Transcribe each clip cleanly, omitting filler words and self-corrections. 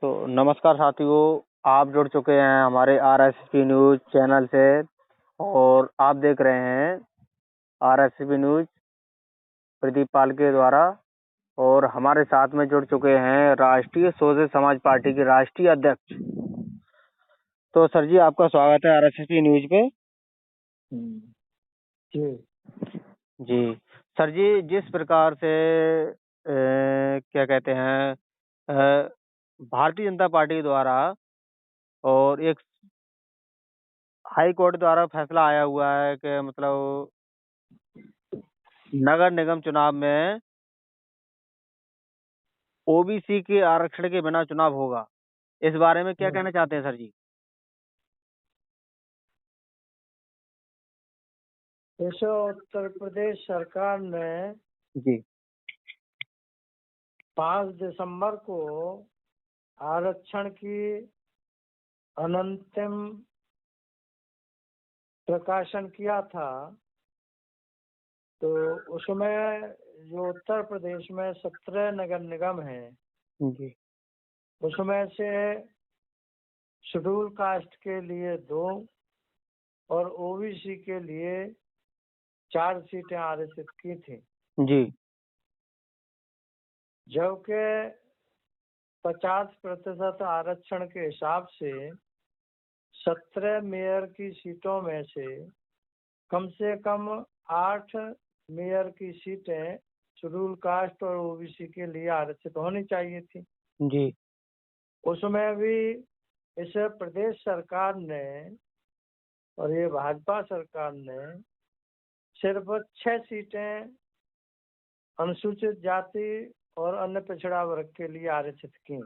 तो नमस्कार साथियों, आप जुड़ चुके हैं हमारे आरएसपी न्यूज चैनल से और आप देख रहे हैं आरएसपी न्यूज प्रदीप पाल के द्वारा। और हमारे साथ में जुड़ चुके हैं राष्ट्रीय स्वदेशी समाज पार्टी के राष्ट्रीय अध्यक्ष। तो सर जी, आपका स्वागत है आरएसपी न्यूज पे। जी जी सर जी, जिस प्रकार से क्या कहते हैं, भारतीय जनता पार्टी द्वारा और एक हाई कोर्ट द्वारा फैसला आया हुआ है कि मतलब नगर निगम चुनाव में ओबीसी के आरक्षण के बिना चुनाव होगा। इस बारे में क्या कहना चाहते हैं सर जी? जैसे उत्तर प्रदेश सरकार ने जी 5 दिसंबर को आरक्षण की अंतिम प्रकाशन किया था, तो उसमें जो उत्तर प्रदेश में 17 नगर निगम हैं, जी उसमें से शेड्यूल कास्ट के लिए 2 और ओबीसी के लिए 4 सीटें आरक्षित की थी, जी जबकि 50% आरक्षण के हिसाब से 17 मेयर की सीटों में से कम 8 मेयर की सीटें शेड्यूल कास्ट और ओबीसी के लिए आरक्षित होनी चाहिए थी। जी उसमें भी इस प्रदेश सरकार ने और ये भाजपा सरकार ने सिर्फ 6 सीटें अनुसूचित जाति और अन्य पिछड़ा वर्ग के लिए आरक्षित की।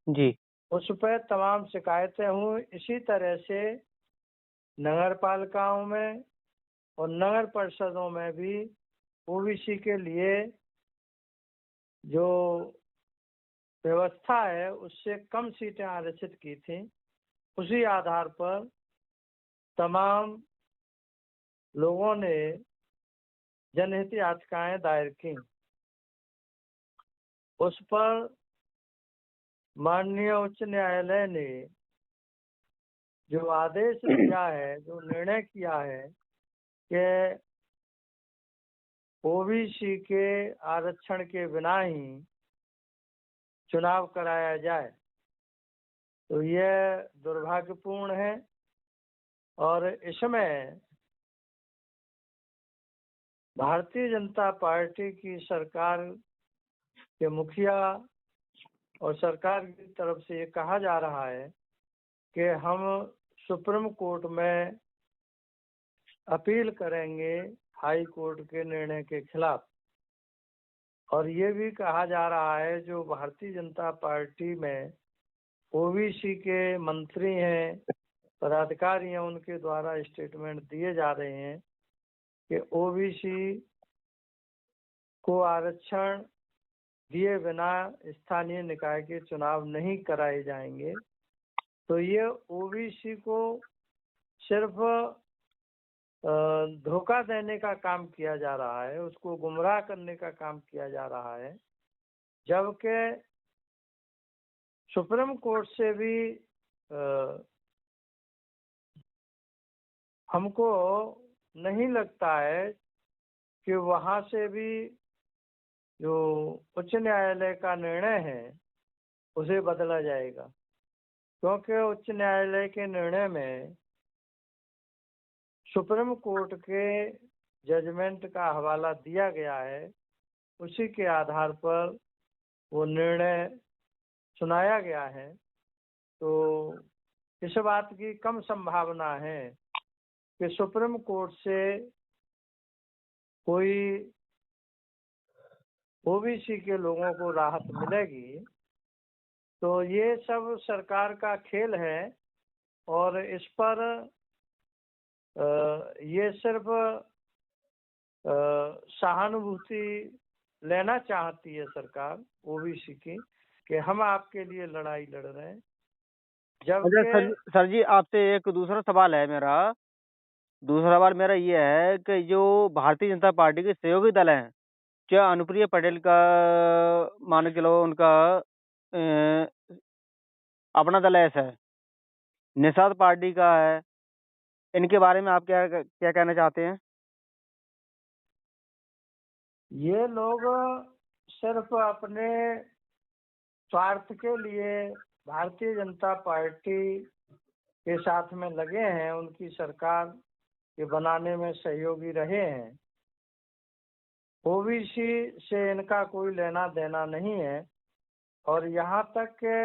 जी उस पर तमाम शिकायतें हुई। इसी तरह से नगर पालिकाओं में और नगर परिषदों में भी ओबीसी के लिए जो व्यवस्था है उससे कम सीटें आरक्षित की थी। उसी आधार पर तमाम लोगों ने जनहित याचिकाएं दायर की। उस पर माननीय उच्च न्यायालय ने जो आदेश दिया है, जो निर्णय किया है कि ओबीसी के आरक्षण के बिना ही चुनाव कराया जाए, तो यह दुर्भाग्यपूर्ण है। और इसमें भारतीय जनता पार्टी की सरकार के मुखिया और सरकार की तरफ से ये कहा जा रहा है कि हम सुप्रीम कोर्ट में अपील करेंगे हाई कोर्ट के निर्णय के खिलाफ। और ये भी कहा जा रहा है जो भारतीय जनता पार्टी में ओबीसी के मंत्री हैं, पदाधिकारी हैं, उनके द्वारा स्टेटमेंट दिए जा रहे हैं कि ओबीसी को आरक्षण दिए बिना स्थानीय निकाय के चुनाव नहीं कराए जाएंगे। तो ये ओबीसी को सिर्फ धोखा देने का काम किया जा रहा है, उसको गुमराह करने का काम किया जा रहा है। जबकि सुप्रीम कोर्ट से भी हमको नहीं लगता है कि वहां से भी जो उच्च न्यायालय का निर्णय है उसे बदला जाएगा, क्योंकि उच्च न्यायालय के निर्णय में सुप्रीम कोर्ट के जजमेंट का हवाला दिया गया है। उसी के आधार पर वो निर्णय सुनाया गया है। तो इस बात की कम संभावना है कि सुप्रीम कोर्ट से कोई ओबीसी के लोगों को राहत मिलेगी। तो ये सब सरकार का खेल है और इस पर ये सिर्फ सहानुभूति लेना चाहती है सरकार ओबीसी की कि हम आपके लिए लड़ाई लड़ रहे हैं। अच्छा जबकि सर जी, आपसे एक दूसरा सवाल है मेरा। दूसरा सवाल मेरा ये है कि जो भारतीय जनता पार्टी के सहयोगी दल हैं, क्या अनुप्रिया पटेल का मान के लो उनका अपना दल ऐसा है, निषाद पार्टी का है, इनके बारे में आप क्या क्या कहना चाहते हैं? ये लोग सिर्फ अपने स्वार्थ के लिए भारतीय जनता पार्टी के साथ में लगे हैं, उनकी सरकार के बनाने में सहयोगी रहे हैं। ओबीसी से इनका कोई लेना देना नहीं है। और यहाँ तक के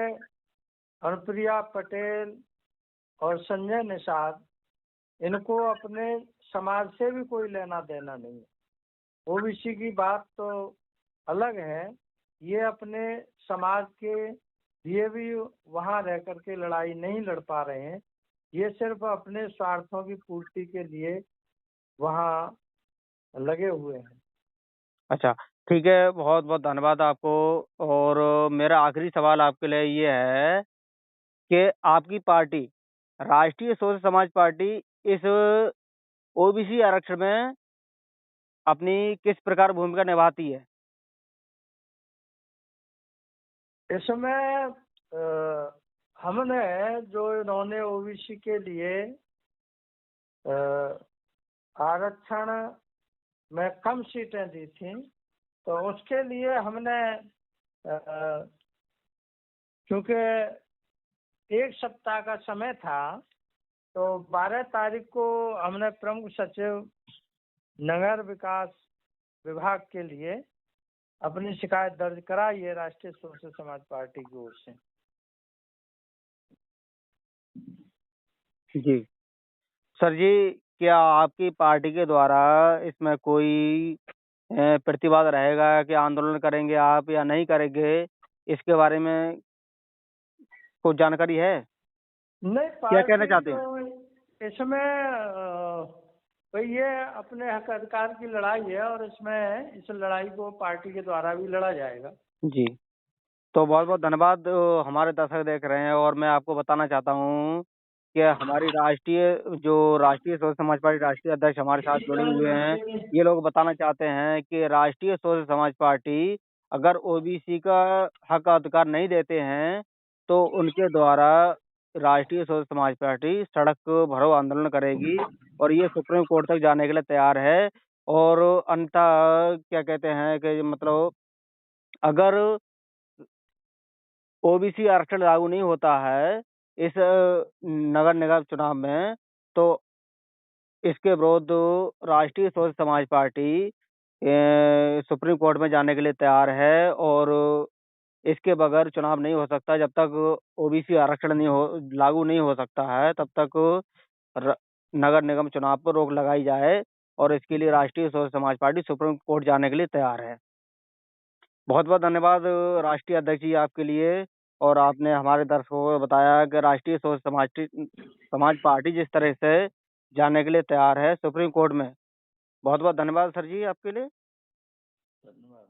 अनुप्रिया पटेल और संजय निषाद, इनको अपने समाज से भी कोई लेना देना नहीं है। ओबीसी की बात तो अलग है, ये अपने समाज के लिए भी वहां रह करके लड़ाई नहीं लड़ पा रहे हैं। ये सिर्फ अपने स्वार्थों की पूर्ति के लिए वहां लगे हुए हैं। अच्छा, ठीक है, बहुत बहुत धन्यवाद आपको। और मेरा आखिरी सवाल आपके लिए ये है कि आपकी पार्टी, राष्ट्रीय स्वतंत्र समाज पार्टी, इस ओबीसी आरक्षण में अपनी किस प्रकार भूमिका निभाती है? इसमें हमने जो इन्होंने ओबीसी के लिए आरक्षण में कम सीटें दी थी, तो उसके लिए हमने क्योंकि एक सप्ताह का समय था, तो 12 तारीख को हमने प्रमुख सचिव नगर विकास विभाग के लिए अपनी शिकायत दर्ज कराई है राष्ट्रीय सोशल समाज पार्टी की ओर से। जी सर जी, क्या आपकी पार्टी के द्वारा इसमें कोई प्रतिवाद रहेगा कि आंदोलन करेंगे आप या नहीं करेंगे, इसके बारे में कुछ जानकारी है? नहीं, क्या कहना पार्टी चाहते हैं? तो इसमें भाई ये अपने हक अधिकार की लड़ाई है, और इसमें इस लड़ाई को पार्टी के द्वारा भी लड़ा जाएगा। जी, तो बहुत बहुत धन्यवाद। हमारे दर्शक देख रहे हैं और मैं आपको बताना चाहता हूँ कि हमारी राष्ट्रीय स्वतंत्र समाज पार्टी राष्ट्रीय अध्यक्ष हमारे साथ जुड़े हुए हैं। ये लोग बताना चाहते हैं कि राष्ट्रीय स्वतंत्र समाज पार्टी अगर ओबीसी का हक अधिकार नहीं देते हैं तो उनके द्वारा राष्ट्रीय स्वतंत्र समाज पार्टी सड़क भरो आंदोलन करेगी और ये सुप्रीम कोर्ट तक जाने के लिए तैयार है। और अंततः क्या कहते हैं कि मतलब अगर ओबीसी आरक्षण लागू नहीं होता है इस नगर निगम चुनाव में, तो इसके विरुद्ध राष्ट्रीय स्वतंत्र समाज पार्टी सुप्रीम कोर्ट में जाने के लिए तैयार है। और इसके बगैर चुनाव नहीं हो सकता। जब तक ओबीसी आरक्षण लागू नहीं हो सकता है तब तक र, नगर निगम चुनाव पर रोक लगाई जाए, और इसके लिए राष्ट्रीय स्वतंत्र समाज पार्टी सुप्रीम कोर्ट जाने के लिए तैयार है। बहुत बहुत धन्यवाद राष्ट्रीय अध्यक्ष जी आपके लिए। और आपने हमारे दर्शकों को बताया कि राष्ट्रीय समाज पार्टी जिस तरह से जाने के लिए तैयार है सुप्रीम कोर्ट में। बहुत बहुत धन्यवाद सर जी आपके लिए। धन्यवाद।